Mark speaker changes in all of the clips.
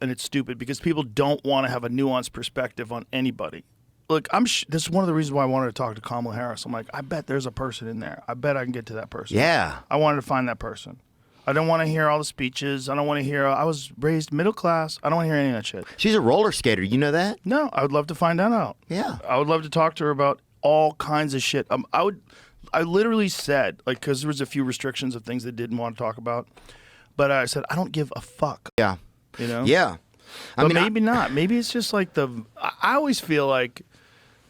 Speaker 1: and it's stupid because people don't want to have a nuanced perspective on anybody. Look, this is one of the reasons why I wanted to talk to Kamala Harris. I'm like, I bet there's a person in there. I bet I can get to that person.
Speaker 2: Yeah.
Speaker 1: I wanted to find that person. I don't want to hear all the speeches. I don't want to hear, I was raised middle class. I don't want to hear any of that shit.
Speaker 2: She's a roller skater. You know that?
Speaker 1: No, I would love to find that out.
Speaker 2: Yeah.
Speaker 1: I would love to talk to her about all kinds of shit. I literally said, like, because there was a few restrictions of things they didn't want to talk about, but I said, I don't give a fuck.
Speaker 2: Yeah.
Speaker 1: You know?
Speaker 2: Yeah.
Speaker 1: But maybe not. Maybe it's just like I always feel like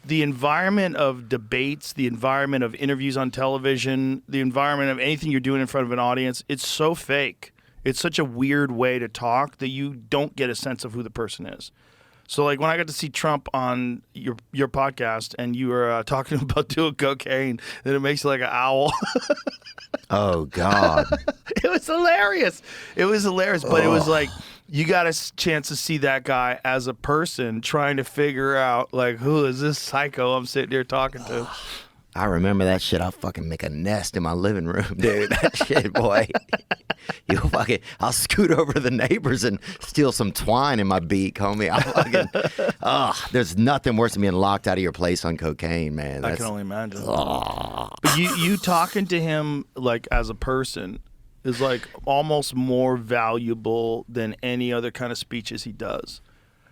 Speaker 1: the environment of debates, the environment of interviews on television, the environment of anything you're doing in front of an audience, it's so fake. It's such a weird way to talk that you don't get a sense of who the person is. So, like, when I got to see Trump on your podcast and you were talking about doing cocaine, then it makes you like an owl.
Speaker 2: Oh, God.
Speaker 1: It was hilarious. It was hilarious, but it was like you got a chance to see that guy as a person trying to figure out, like, who is this psycho I'm sitting here talking to?
Speaker 2: I remember that shit. I'll fucking make a nest in my living room, dude. That shit, boy. I'll scoot over to the neighbors and steal some twine in my beak, homie. There's nothing worse than being locked out of your place on cocaine, man.
Speaker 1: I can only imagine. But you talking to him, like, as a person is, like, almost more valuable than any other kind of speeches he does.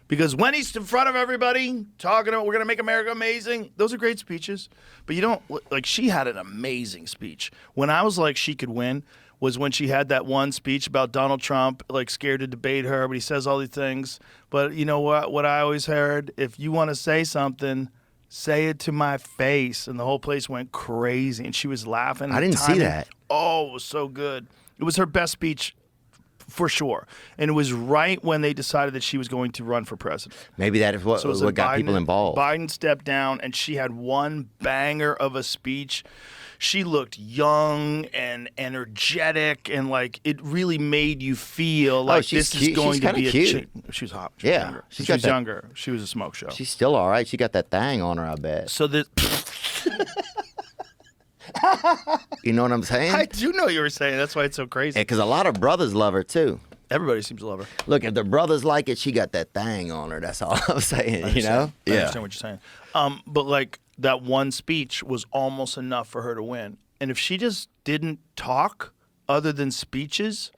Speaker 1: Because when he's in front of everybody talking about we're going to make America amazing, those are great speeches. But you don't, like, she had an amazing speech. When I was like she could win was when she had that one speech about Donald Trump, like, scared to debate her, but he says all these things. But you know what I always heard? If you want to say something, say it to my face. And the whole place went crazy. And she was laughing.
Speaker 2: I didn't see that.
Speaker 1: Oh, it was so good. It was her best speech for sure. And it was right when they decided that she was going to run for president.
Speaker 2: Maybe that is what got people involved.
Speaker 1: Biden stepped down, and she had one banger of a speech. She looked young and energetic, and, like, it really made you feel like this is going to be a chick. She was hot. She was younger. She was younger. She was a smoke show.
Speaker 2: She's still all right. She got that thing on her, I bet.
Speaker 1: So the...
Speaker 2: You know what I'm saying?
Speaker 1: I do know what you were saying. That's why it's so crazy.
Speaker 2: Because a lot of brothers love her, too.
Speaker 1: Everybody seems to love her.
Speaker 2: Look, if the brothers like it, she got that thing on her. That's all I'm saying, you know?
Speaker 1: I understand what you're saying. But, like, that one speech was almost enough for her to win. And if she just didn't talk other than speeches...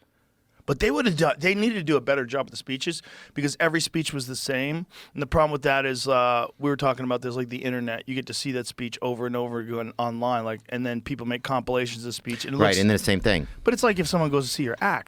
Speaker 1: But they needed to do a better job with the speeches because every speech was the same. And the problem with that is we were talking about this, like the internet. You get to see that speech over and over again online, like, and then people make compilations of speech. And
Speaker 2: right, and then the same thing.
Speaker 1: But it's like if someone goes to see your act.